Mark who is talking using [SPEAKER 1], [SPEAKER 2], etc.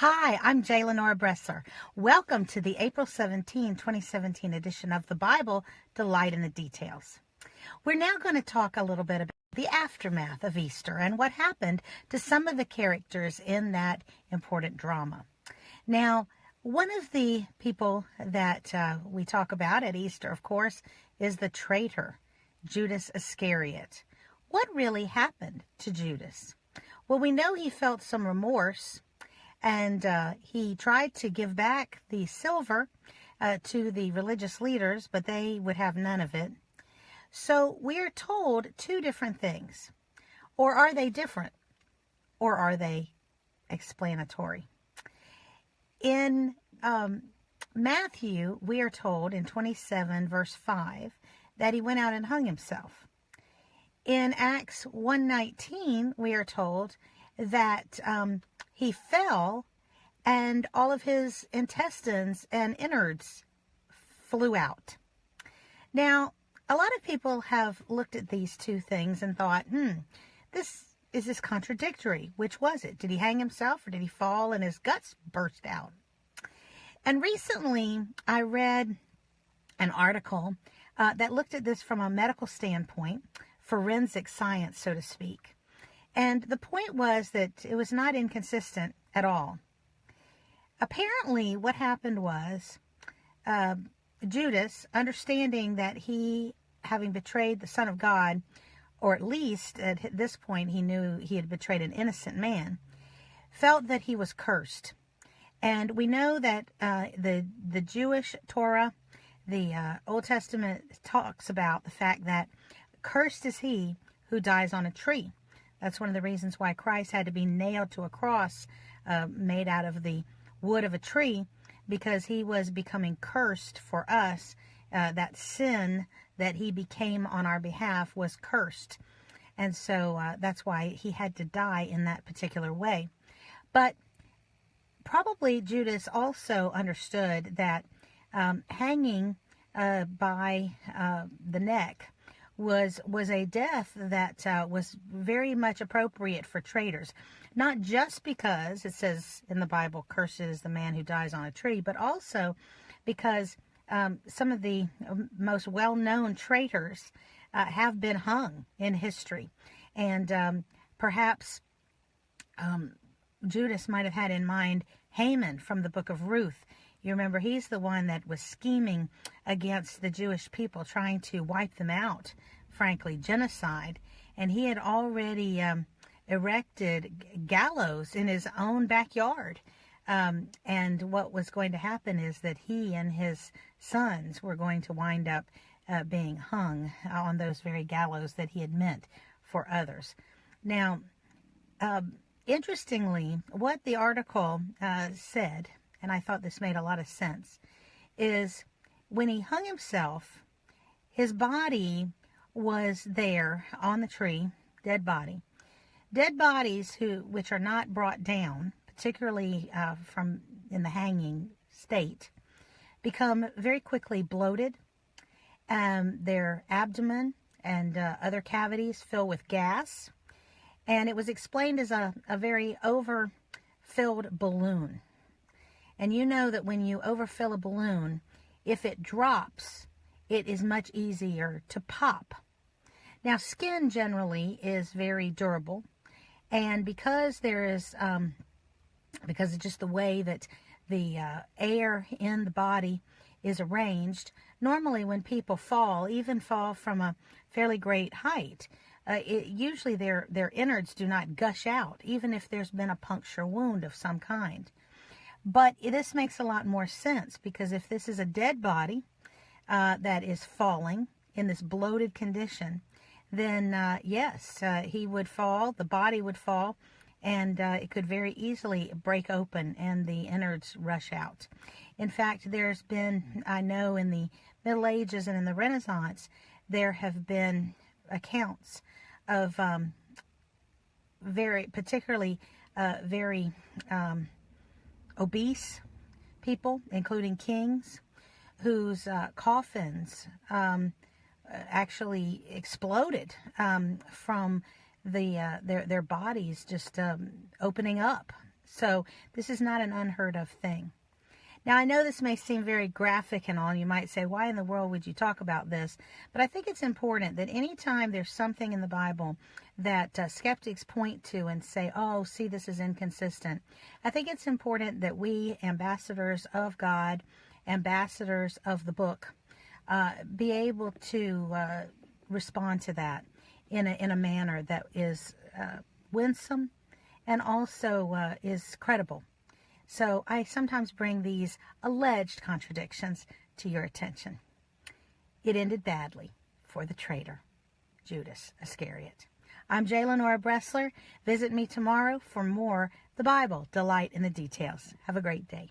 [SPEAKER 1] Hi, I'm Lenora Bresler. Welcome to the April 17, 2017 edition of the Bible, Delight in the Details. We're now going to talk a little bit about the aftermath of Easter and what happened to some of the characters in that important drama. Now, one of the people that we talk about at Easter, of course, is the traitor, Judas Iscariot. What really happened to Judas? Well, we know he felt some remorse, and he tried to give back the silver to the religious leaders, but they would have none of it. So we're told two different things. Or are they different? Or are they explanatory? In Matthew, we are told in 27 verse 5 that he went out and hung himself. In Acts 1:19, we are told that he fell and all of his intestines and innards flew out. Now, a lot of people have looked at these two things and thought, is this contradictory? Which was it? Did he hang himself or did he fall and his guts burst out? And recently I read an article that looked at this from a medical standpoint, forensic science, so to speak. And the point was that it was not inconsistent at all. Apparently, what happened was Judas, understanding that he, having betrayed the Son of God, or at least at this point he knew he had betrayed an innocent man, felt that he was cursed. And we know that the Jewish Torah, the Old Testament, talks about the fact that cursed is he who dies on a tree. That's one of the reasons why Christ had to be nailed to a cross made out of the wood of a tree, because he was becoming cursed for us. That sin that he became on our behalf was cursed. And so that's why he had to die in that particular way. But probably Judas also understood that hanging by the neck was a death that was very much appropriate for traitors. Not just because it says in the Bible, curses the man who dies on a tree, but also because some of the most well-known traitors have been hung in history. And perhaps Judas might have had in mind Haman from the book of Ruth. You remember, he's the one that was scheming against the Jewish people, trying to wipe them out, frankly, genocide. And he had already erected gallows in his own backyard. And what was going to happen is that he and his sons were going to wind up being hung on those very gallows that he had meant for others. Now, interestingly, what the article said, and I thought this made a lot of sense, is when he hung himself, his body was there on the tree, dead body. Dead bodies which are not brought down, particularly from in the hanging state, become very quickly bloated. Their abdomen and other cavities fill with gas. And it was explained as a very overfilled balloon. And you know that when you overfill a balloon, if it drops, it is much easier to pop. Now, skin generally is very durable. And because there is, because of just the way that the air in the body is arranged, normally when people fall, even fall from a fairly great height, usually their innards do not gush out, even if there's been a puncture wound of some kind. But this makes a lot more sense, because if this is a dead body that is falling in this bloated condition, then yes, he would fall, the body would fall, and it could very easily break open and the innards rush out. In fact, there's been, I know in the Middle Ages and in the Renaissance, there have been accounts of very obese people, including kings, whose coffins actually exploded from their bodies just opening up So this is not an unheard of thing. Now, I know this may seem very graphic and all. You might say, why in the world would you talk about this? But I think it's important that anytime there's something in the Bible that skeptics point to and say, oh, see, this is inconsistent, I think it's important that we, ambassadors of God, ambassadors of the book, be able to respond to that in a manner that is winsome and also is credible. So I sometimes bring these alleged contradictions to your attention. It ended badly for the traitor, Judas Iscariot. I'm Lenora Bresler. Visit me tomorrow for more The Bible, Delight in the Details. Have a great day.